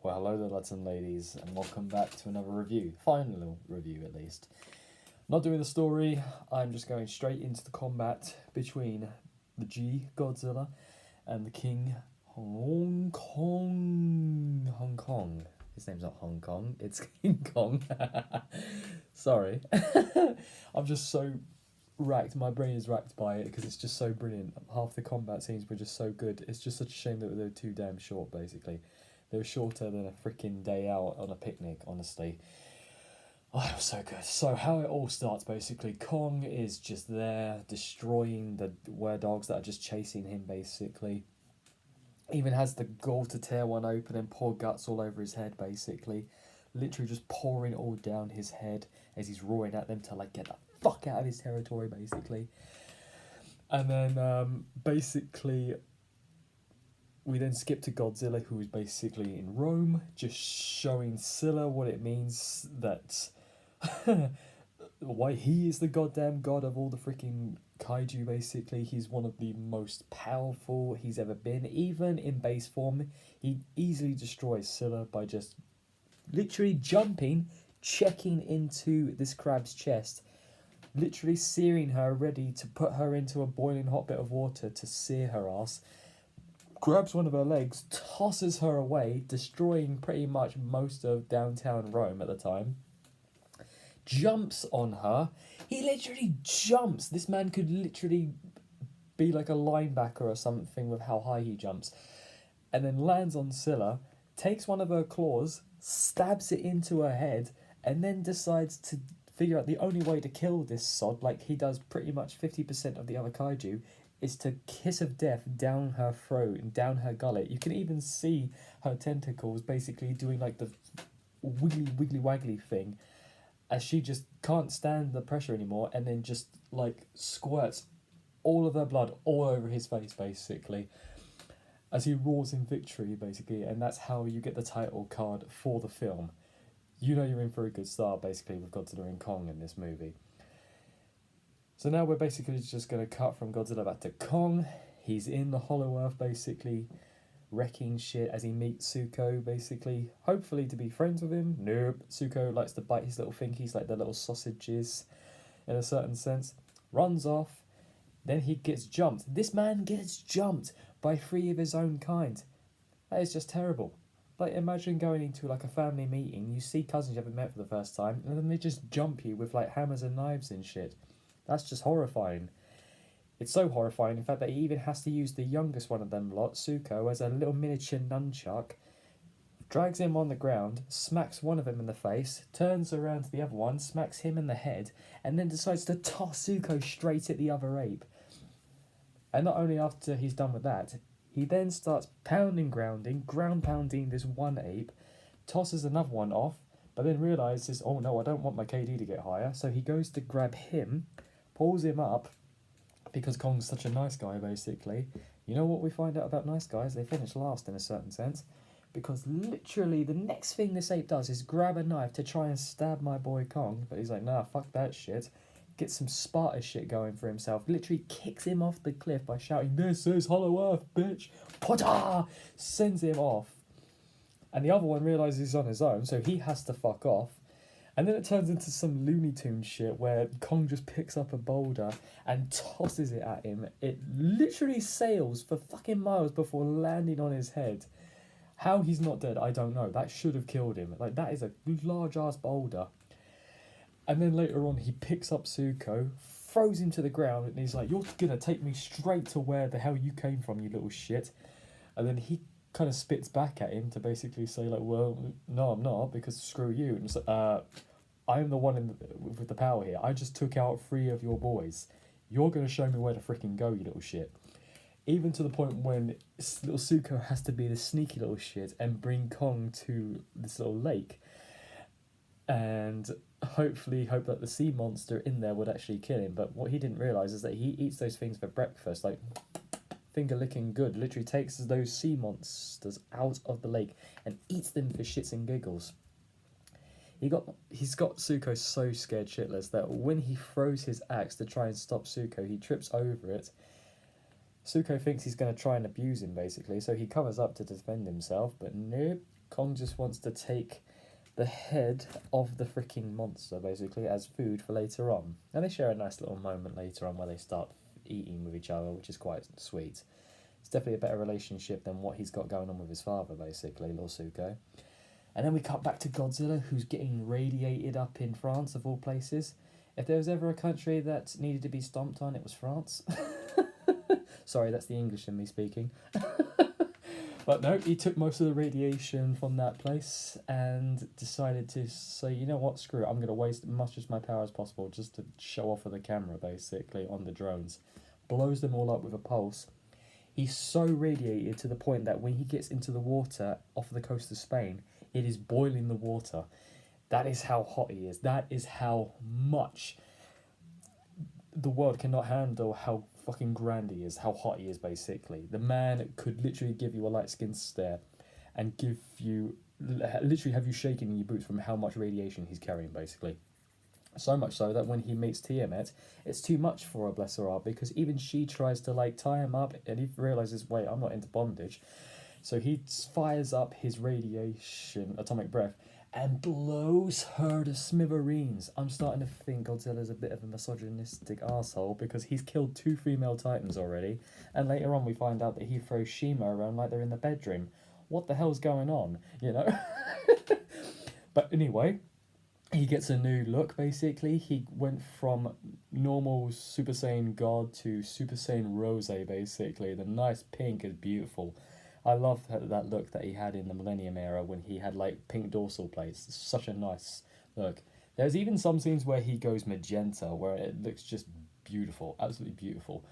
Well, hello there, lads and ladies, and welcome back to another review. Final review, at least. Not doing the story, I'm just going straight into the combat between the G Godzilla and the King Hong Kong. Hong Kong. His name's not Hong Kong, it's King Kong. Sorry. I'm just so racked. My brain is racked by it because it's just so brilliant. Half the combat scenes were just so good. It's just such a shame that they were too damn short, basically. They were shorter than a freaking day out on a picnic, honestly. Oh, it was so good. So how it all starts, basically, Kong is just there, destroying the were dogs that are just chasing him, basically. Even has the gall to tear one open and pour guts all over his head, basically. Literally just pouring it all down his head as he's roaring at them to, like, get the fuck out of his territory, basically. And then, basically, we then skip to Godzilla, who is basically in Rome, just showing Scylla what it means that why he is the goddamn god of all the freaking kaiju, basically. He's one of the most powerful he's ever been. Even in base form, he easily destroys Scylla by just literally jumping, checking into this crab's chest, literally searing her, ready to put her into a boiling hot bit of water to sear her ass. Grabs one of her legs, tosses her away, destroying pretty much most of downtown Rome at the time. Jumps on her. He literally jumps. This man could literally be like a linebacker or something with how high he jumps. And then lands on Scylla, takes one of her claws, stabs it into her head, and then decides to figure out the only way to kill this sod, like he does pretty much 50% of the other kaiju, is to kiss of death down her throat and down her gullet. You can even see her tentacles basically doing like the wiggly waggly thing as she just can't stand the pressure anymore, and then just like squirts all of her blood all over his face, basically, as he roars in victory, basically. And that's how you get the title card for the film. You know you're in for a good start, basically, with Godzilla and Kong in this movie. So now we're basically just going to cut from Godzilla back to Kong. He's in the Hollow Earth, basically, wrecking shit as he meets Suko, basically. Hopefully to be friends with him. Nope. Suko likes to bite his little fingies, like the little sausages, in a certain sense. Runs off. Then he gets jumped. This man gets jumped by 3 of his own kind. That is just terrible. Like, imagine going into like a family meeting, you see cousins you haven't met for the first time, and then they just jump you with like hammers and knives and shit. That's just horrifying. It's so horrifying, in fact, that he even has to use the youngest one of them lot, Suko, as a little miniature nunchuck, drags him on the ground, smacks one of them in the face, turns around to the other one, smacks him in the head, and then decides to toss Suko straight at the other ape. And not only after he's done with that, he then starts ground pounding this one ape, tosses another one off, but then realises, oh no, I don't want my KD to get higher, so he goes to grab him, pulls him up, because Kong's such a nice guy, basically. You know what we find out about nice guys? They finish last in a certain sense. Because literally the next thing this ape does is grab a knife to try and stab my boy Kong, but he's like, nah, fuck that shit. Gets some Sparta shit going for himself. Literally kicks him off the cliff by shouting, "This is Hollow Earth, bitch!" Pota! Sends him off. And the other one realises he's on his own, so he has to fuck off. And then it turns into some Looney Tunes shit where Kong just picks up a boulder and tosses it at him. It literally sails for fucking miles before landing on his head. How he's not dead, I don't know. That should have killed him. Like, that is a large-ass boulder. And then later on, he picks up Suko, throws him to the ground, and he's like, "You're gonna take me straight to where the hell you came from, you little shit." And then he kind of spits back at him to basically say, like, "Well, no, I'm not, because screw you." And it's like, I'm the one with the power here. I just took out 3 of your boys. You're going to show me where to freaking go, you little shit. Even to the point when little Suko has to be the sneaky little shit and bring Kong to this little lake. And hopefully hope that the sea monster in there would actually kill him. But what he didn't realise is that he eats those things for breakfast, like finger licking good. Literally takes those sea monsters out of the lake and eats them for shits and giggles. He's got Suko so scared shitless that when he throws his axe to try and stop Suko, he trips over it. Suko thinks he's going to try and abuse him, basically, so he covers up to defend himself, but nope. Kong just wants to take the head of the freaking monster, basically, as food for later on. And they share a nice little moment later on where they start eating with each other, which is quite sweet. It's definitely a better relationship than what he's got going on with his father, basically, Lord Suko. And then we cut back to Godzilla, who's getting radiated up in France, of all places. If there was ever a country that needed to be stomped on, it was France. Sorry, that's the English in me speaking. But no, he took most of the radiation from that place and decided to say, you know what, screw it, I'm going to waste as much of my power as possible just to show off for the camera, basically, on the drones. Blows them all up with a pulse. He's so radiated to the point that when he gets into the water off the coast of Spain, it is boiling the water. That is how hot he is. That is how much the world cannot handle how fucking grand he is, how hot he is, basically. The man could literally give you a light skin stare and literally have you shaking in your boots from how much radiation he's carrying, basically. So much so that when he meets Tiamat, it's too much for her, bless her heart, because even she tries to like tie him up and he realises, wait, I'm not into bondage. So he fires up his radiation atomic breath and blows her to smithereens. I'm starting to think Godzilla's a bit of a misogynistic arsehole because he's killed 2 female titans already, and later on we find out that he throws Shima around like they're in the bedroom. What the hell's going on, you know? But anyway, he gets a new look, basically. He went from normal Super Saiyan God to Super Saiyan Rose, basically. The nice pink is beautiful. I love that look that he had in the Millennium era when he had like pink dorsal plates. It's such a nice look. There's even some scenes where he goes magenta, where it looks just beautiful, absolutely beautiful.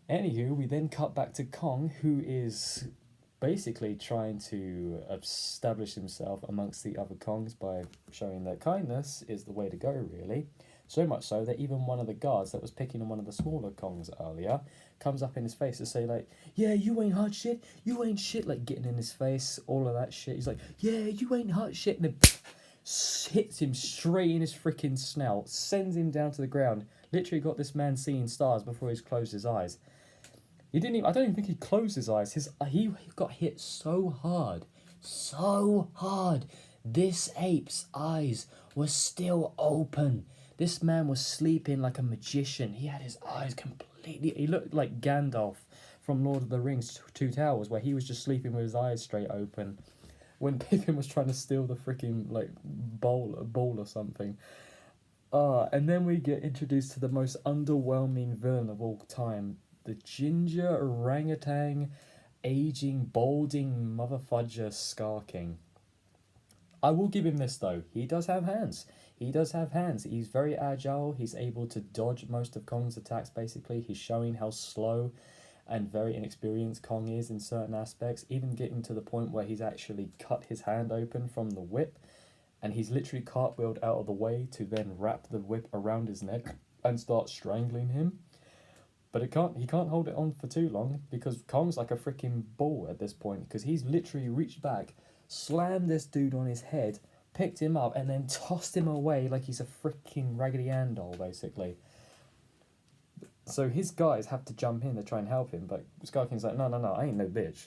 Anywho, we then cut back to Kong, who is basically trying to establish himself amongst the other Kongs by showing that kindness is the way to go, really. So much so that even one of the guards that was picking on one of the smaller Kongs earlier comes up in his face to say, like, yeah, you ain't hot shit, you ain't shit, like getting in his face, all of that shit. He's like, yeah, you ain't hot shit, and then hits him straight in his freaking snout, sends him down to the ground. Literally got this man seeing stars before he's closed his eyes. I don't even think he closed his eyes. He got hit so hard. This ape's eyes were still open. This man was sleeping like a magician. He had his eyes completely... He looked like Gandalf from Lord of the Rings Two Towers, where he was just sleeping with his eyes straight open when Pippin was trying to steal the freaking like ball or something. And then we get introduced to the most underwhelming villain of all time. The ginger orangutan, aging, balding motherfudger Scar King. I will give him this though. He does have hands. He's very agile. He's able to dodge most of Kong's attacks, basically. He's showing how slow and very inexperienced Kong is in certain aspects, even getting to the point where he's actually cut his hand open from the whip, and he's literally cartwheeled out of the way to then wrap the whip around his neck and start strangling him. But he can't hold it on for too long because Kong's like a freaking bull at this point, because he's literally reached back, slammed this dude on his head, picked him up, and then tossed him away like he's a freaking Raggedy Ann doll, basically. So his guys have to jump in to try and help him, but Scar King's like, no, I ain't no bitch.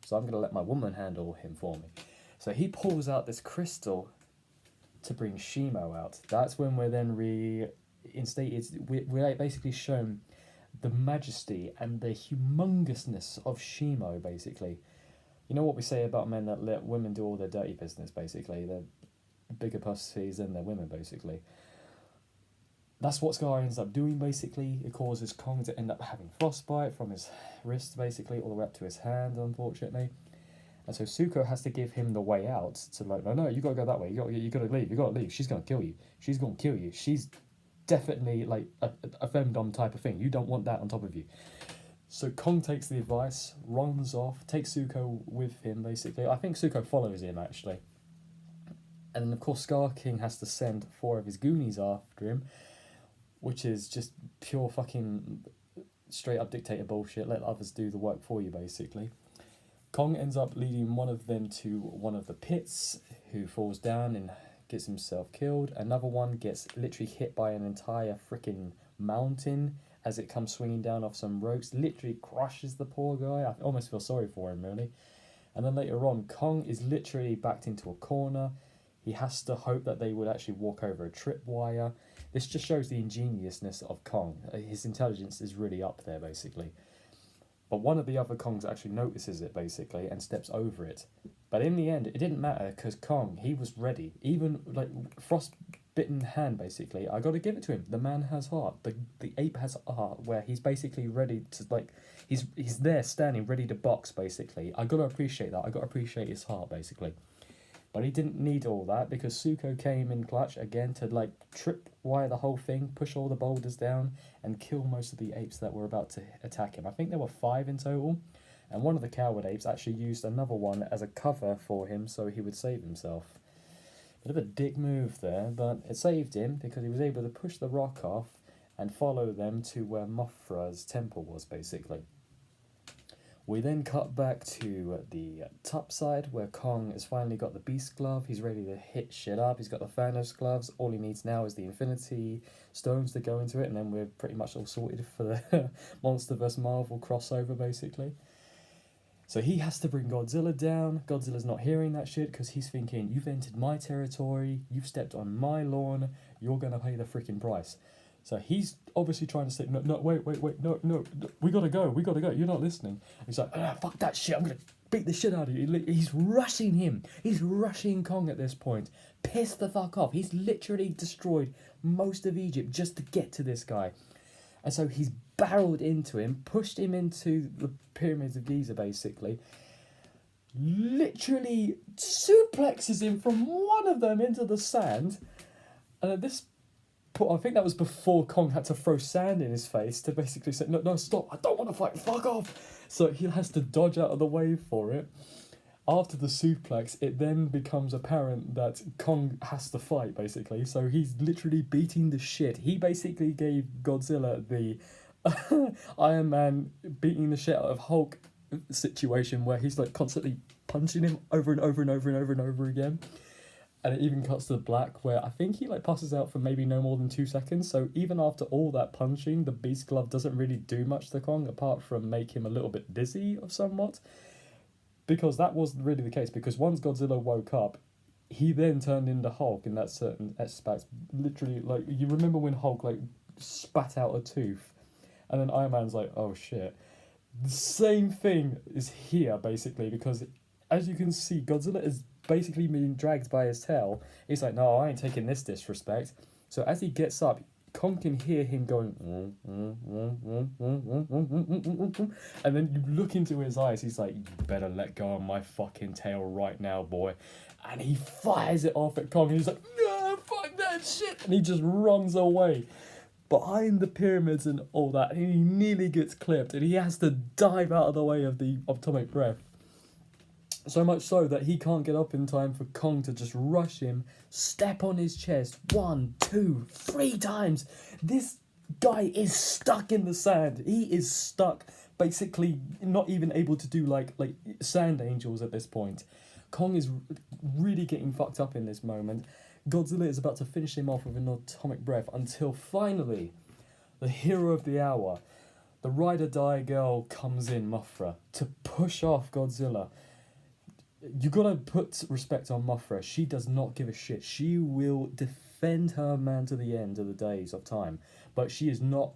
So I'm going to let my woman handle him for me. So he pulls out this crystal to bring Shimo out. That's when we're then reinstated. We're basically shown the majesty and the humongousness of Shimo, basically. You know what we say about men that let women do all their dirty business, basically. They're bigger pussies than their women, basically. That's what Scar ends up doing, basically. It causes Kong to end up having frostbite from his wrist, basically, all the way up to his hand, unfortunately. And so Zuko has to give him the way out to like, no, you gotta go that way. You gotta leave. She's gonna kill you. She's definitely like a femdom type of thing. You don't want that on top of you. So Kong takes the advice, runs off, takes Zuko with him, basically. I think Zuko follows him, actually. And then, of course, Scar King has to send 4 of his Goonies after him, which is just pure fucking straight-up dictator bullshit. Let others do the work for you, basically. Kong ends up leading one of them to one of the pits, who falls down and gets himself killed. Another one gets literally hit by an entire freaking mountain as it comes swinging down off some ropes, literally crushes the poor guy. I almost feel sorry for him, really. And then later on, Kong is literally backed into a corner. He has to hope that they would actually walk over a tripwire. This just shows the ingeniousness of Kong. His intelligence is really up there, basically. But one of the other Kongs actually notices it, basically, and steps over it. But in the end, it didn't matter, because Kong, he was ready. Even, like, frostbitten hand, basically. I got to give it to him. The man has heart. The ape has heart, where he's basically ready to, like, he's there standing, ready to box, basically. I got to appreciate that. I got to appreciate his heart, basically. But he didn't need all that, because Suko came in clutch again to, like, tripwire the whole thing, push all the boulders down, and kill most of the apes that were about to attack him. I think there were 5 in total, and one of the coward apes actually used another one as a cover for him so he would save himself. Bit of a dick move there, but it saved him because he was able to push the rock off and follow them to where Mothra's temple was, basically. We then cut back to the top side where Kong has finally got the Beast Glove. He's ready to hit shit up. He's got the Thanos gloves. All he needs now is the Infinity Stones to go into it, and then we're pretty much all sorted for the Monster vs. Marvel crossover, basically. So he has to bring Godzilla down. Godzilla's not hearing that shit because he's thinking, you've entered my territory, you've stepped on my lawn, you're going to pay the freaking price. So he's obviously trying to say, wait, no, we gotta go, you're not listening. He's like, fuck that shit, I'm gonna beat the shit out of you. He's rushing him. He's rushing Kong at this point. Pissed the fuck off. He's literally destroyed most of Egypt just to get to this guy. And so he's barreled into him, pushed him into the pyramids of Giza, basically. Literally suplexes him from one of them into the sand. And at this I think that was before Kong had to throw sand in his face to basically say, no, stop, I don't want to fight, fuck off. So he has to dodge out of the way for it. After the suplex, it then becomes apparent that Kong has to fight, basically. So he's literally beating the shit. He basically gave Godzilla the Iron Man beating the shit out of Hulk situation where he's like constantly punching him over and over and over and over and over again. And it even cuts to black where I think he like passes out for maybe no more than 2 seconds. So even after all that punching, the Beast Glove doesn't really do much to Kong apart from make him a little bit dizzy or somewhat. Because that was really the case. Because once Godzilla woke up, he then turned into Hulk in that certain aspect. Literally, like, you remember when Hulk like spat out a tooth? And then Iron Man's like, oh shit. The same thing is here, basically, because as you can see, Godzilla is basically being dragged by his tail. He's like, no, I ain't taking this disrespect. So as he gets up, Kong can hear him going, and then you look into his eyes, he's like, you better let go of my fucking tail right now, boy. And he fires it off at Kong, and he's like, no, fuck that shit, and he just runs away behind the pyramids and all that, and he nearly gets clipped, and he has to dive out of the way of the atomic breath. So much so that he can't get up in time for Kong to just rush him, step on his chest 1, 2, 3 times. This guy is stuck in the sand. He is stuck, basically not even able to do like sand angels at this point. Kong is really getting fucked up in this moment. Godzilla is about to finish him off with an atomic breath until finally, the hero of the hour, the ride-or-die girl comes in, Mothra, to push off Godzilla. You gotta put respect on Mothra. She does not give a shit. She will defend her man to the end of the days of time. But she is not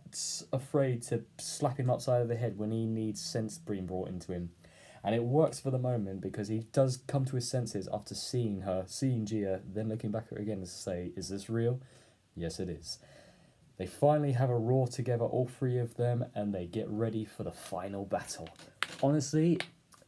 afraid to slap him upside of the head when he needs sense being brought into him. And it works for the moment because he does come to his senses after seeing her, seeing Gia, then looking back at her again and say, is this real? Yes, it is. They finally have a roar together, all 3 of them, and they get ready for the final battle. Honestly,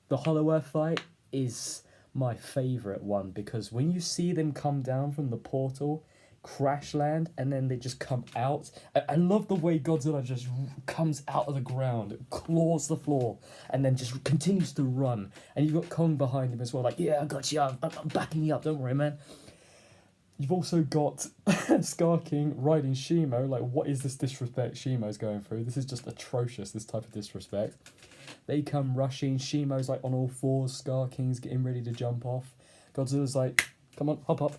the Hollow Earth fight is my favourite one because when you see them come down from the portal, crash land, and then they just come out. I love the way Godzilla just comes out of the ground, claws the floor, and then just continues to run. And you've got Kong behind him as well, like, yeah, I got you, I'm backing you up, don't worry, man. You've also got Scar King riding Shimo, like, what is this disrespect Shimo's going through? This is just atrocious, this type of disrespect. They come rushing, Shimo's like on all 4s, Scar King's getting ready to jump off. Godzilla's like, come on, hop up.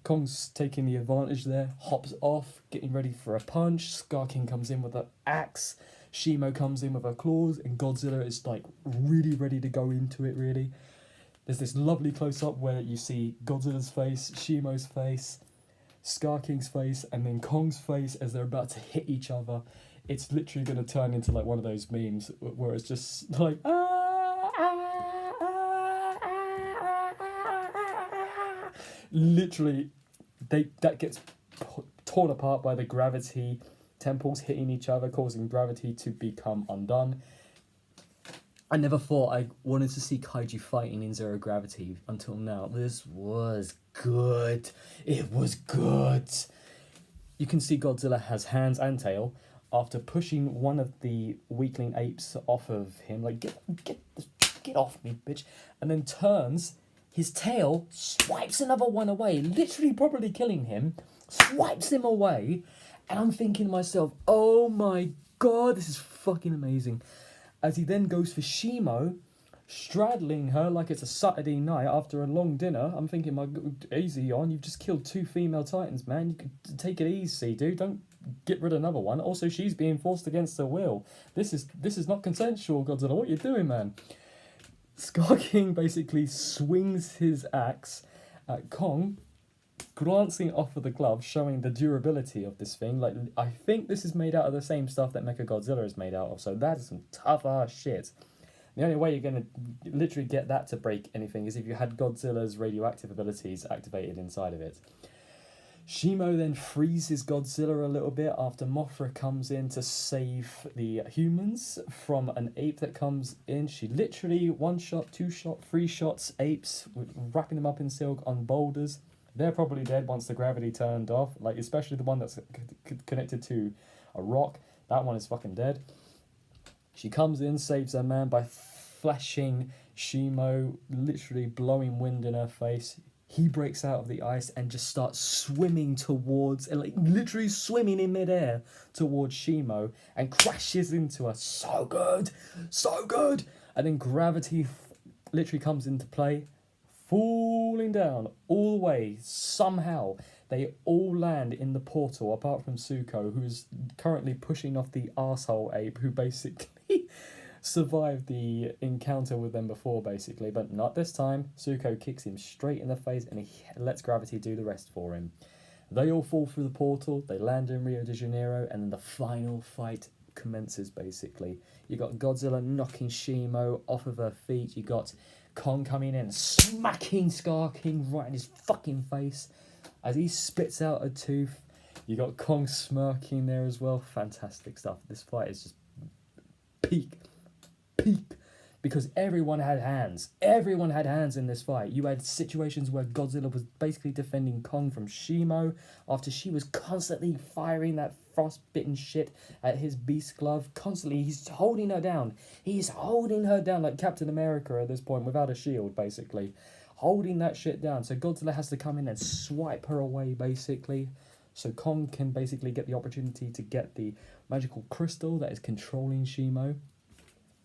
Kong's taking the advantage there, hops off, getting ready for a punch. Scar King comes in with an axe, Shimo comes in with her claws, and Godzilla is like really ready to go into it, really. There's this lovely close-up where you see Godzilla's face, Shimo's face, Scar King's face, and then Kong's face as they're about to hit each other. It's literally going to turn into like one of those memes where it's just like literally that gets torn apart by the gravity, temples hitting each other, causing gravity to become undone. I never thought I wanted to see kaiju fighting in zero gravity until now. This was good. It was good. You can see Godzilla has hands and tail. After pushing one of the weakling apes off of him, like, get off me, bitch, and then turns, his tail swipes another one away, literally probably killing him, swipes him away, and I'm thinking to myself, oh my god, this is fucking amazing. As he then goes for Shimo, straddling her like it's a Saturday night after a long dinner. I'm thinking, my god, easy on, you've just killed 2 female titans, man. You could take it easy, dude. Don't get rid of another one. Also, she's being forced against her will. This is not consensual, Godzilla. What you doing, man? Scar King basically swings his axe at Kong, glancing off of the glove, showing the durability of this thing. Like, I think this is made out of the same stuff that Mechagodzilla is made out of, so that is some tough ass shit. The only way you're going to literally get that to break anything is if you had Godzilla's radioactive abilities activated inside of it. Shimo then freezes Godzilla a little bit after Mothra comes in to save the humans from an ape that comes in. She literally 1 shot, 2 shot, 3 shots apes, wrapping them up in silk on boulders. They're probably dead once the gravity turned off, like especially the one that's connected to a rock. That one is fucking dead. She comes in, saves her man by flashing Shimo, literally blowing wind in her face. He breaks out of the ice and just starts swimming towards, like literally swimming in midair towards Shimo and crashes into her. So good, so good. And then gravity literally comes into play, falling down all the way. Somehow they all land in the portal apart from Suko, who's currently pushing off the arsehole ape who basically survived the encounter with them before, basically, but not this time. Suko kicks him straight in the face and he lets gravity do the rest for him. They all fall through the portal, they land in Rio de Janeiro, and then the final fight commences, basically. You got Godzilla knocking Shimo off of her feet, you got Kong coming in and smacking Scar King right in his fucking face as he spits out a tooth. You got Kong smirking there as well. Fantastic stuff. This fight is just peak, because everyone had hands. Everyone had hands in this fight. You had situations where Godzilla was basically defending Kong from Shimo after she was constantly firing that frostbitten shit at his beast glove. Constantly, he's holding her down. He's holding her down like Captain America at this point without a shield, basically. Holding that shit down. So Godzilla has to come in and swipe her away, basically. So Kong can basically get the opportunity to get the magical crystal that is controlling Shimo.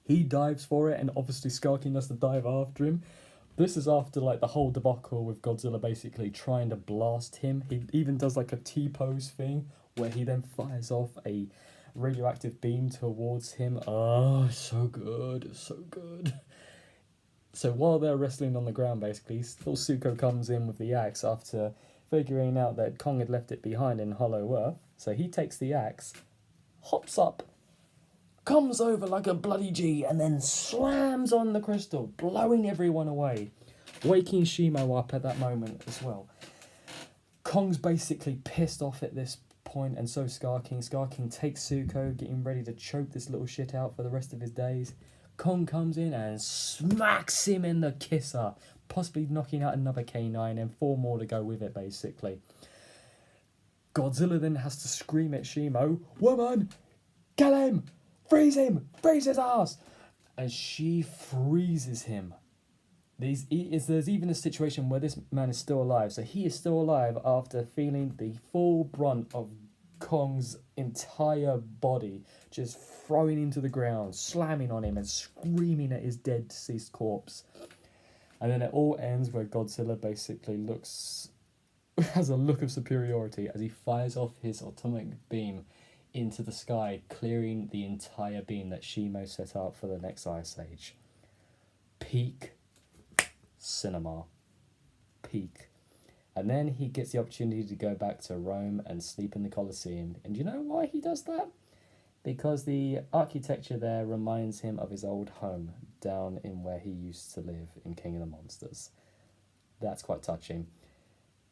He dives for it, and obviously Scar King has to dive after him. This is after like the whole debacle with Godzilla basically trying to blast him. He even does like a T-pose thing where he then fires off a radioactive beam towards him. Oh, so good, so good. So while they're wrestling on the ground, basically, little Suko comes in with the axe after figuring out that Kong had left it behind in Hollow Earth. So he takes the axe, hops up, comes over like a bloody G, and then slams on the crystal, blowing everyone away, waking Shimo up at that moment as well. Kong's basically pissed off at this point, and so Scar King. Scar King takes Suko, getting ready to choke this little shit out for the rest of his days. Kong comes in and smacks him in the kisser, possibly knocking out another K9 and 4 more to go with it, basically. Godzilla then has to scream at Shimo, "Woman, kill him! Freeze him! Freeze his ass!" And she freezes him. There's even a situation where this man is still alive. So he is still alive after feeling the full brunt of Kong's entire body just throwing into the ground, slamming on him and screaming at his dead, deceased corpse. And then it all ends where Godzilla basically has a look of superiority as he fires off his atomic beam into the sky, clearing the entire beam that Shimo set out for the next ice age. Peak cinema. Peak. And then he gets the opportunity to go back to Rome and sleep in the Colosseum. And do you know why he does that? Because the architecture there reminds him of his old home down in where he used to live in King of the Monsters. That's quite touching.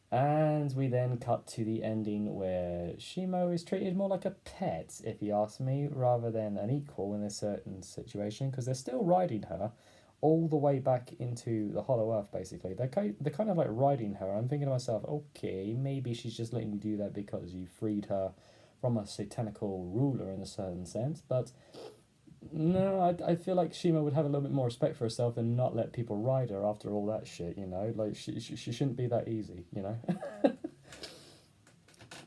And we then cut to the ending where Shimo is treated more like a pet, if you ask me, rather than an equal in a certain situation, because they're still riding her all the way back into the Hollow Earth, basically. They're kind of like riding her. I'm thinking to myself, okay, maybe she's just letting you do that because you freed her from a satanical ruler in a certain sense, but no, I feel like Shima would have a little bit more respect for herself and not let people ride her after all that shit, you know? Like, she shouldn't be that easy, you know?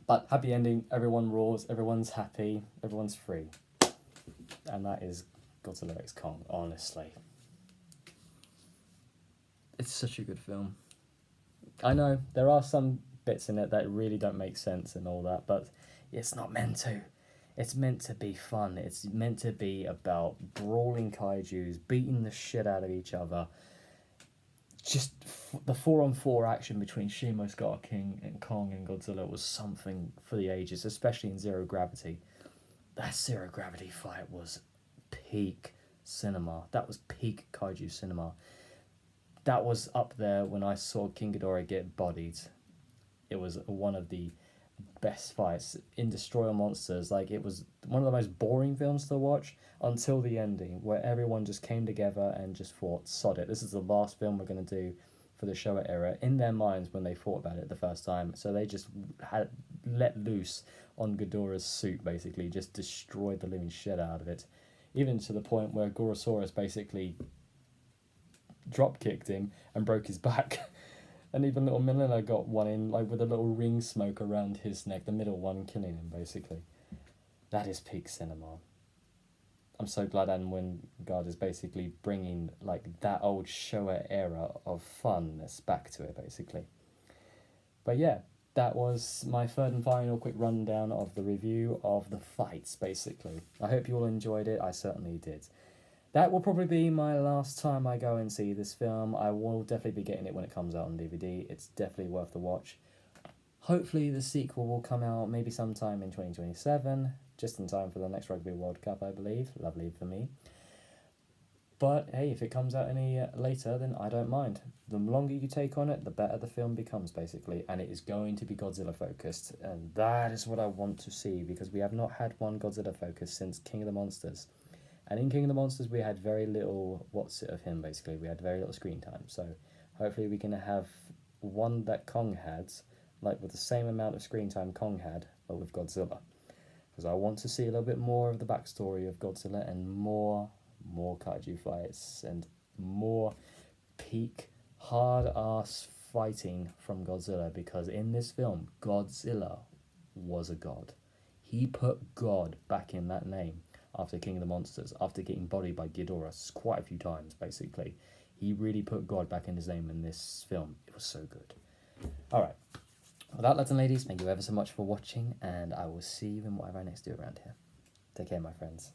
But happy ending, everyone roars, everyone's happy, everyone's free. And that is Godzilla X Kong, honestly. It's such a good film. I know, there are some bits in it that really don't make sense and all that, but it's not meant to. It's meant to be fun. It's meant to be about brawling kaijus, beating the shit out of each other. Just the 4-on-4 action between Shimo, Scott King, and Kong and Godzilla was something for the ages, especially in Zero Gravity. That Zero Gravity fight was peak cinema. That was peak kaiju cinema. That was up there when I saw King Ghidorah get bodied. It was one of the best fights in Destroy All Monsters. Like, it was one of the most boring films to watch until the ending, where everyone just came together and just thought, sod it, this is the last film we're going to do for the Showa era, in their minds when they thought about it the first time. So they just had let loose on Ghidorah's suit, basically just destroyed the living shit out of it, even to the point where Gorosaurus basically drop kicked him and broke his back. And even little Melina got one in, like, with a little ring smoke around his neck, the middle one killing him, basically. That is peak cinema. I'm so glad Anne Wingard is basically bringing, like, that old Showa era of funness back to it, basically. But yeah, that was my third and final quick rundown of the review of the fights, basically. I hope you all enjoyed it. I certainly did. That will probably be my last time I go and see this film. I will definitely be getting it when it comes out on DVD. It's definitely worth the watch. Hopefully the sequel will come out maybe sometime in 2027, just in time for the next Rugby World Cup, I believe. Lovely for me. But hey, if it comes out any later, then I don't mind. The longer you take on it, the better the film becomes, basically. And it is going to be Godzilla focused. And that is what I want to see, because we have not had one Godzilla focus since King of the Monsters. And in King of the Monsters, we had very little of him, basically. We had very little screen time. So hopefully we can have one that Kong had, like with the same amount of screen time Kong had, but with Godzilla. Because I want to see a little bit more of the backstory of Godzilla and more kaiju fights and more peak hard-ass fighting from Godzilla. Because in this film, Godzilla was a god. He put God back in that name. After King of the Monsters, after getting bodied by Ghidorah quite a few times, basically. He really put God back in his name in this film. It was so good. Alright. With that, lads and ladies, thank you ever so much for watching, and I will see you in whatever I next do around here. Take care, my friends.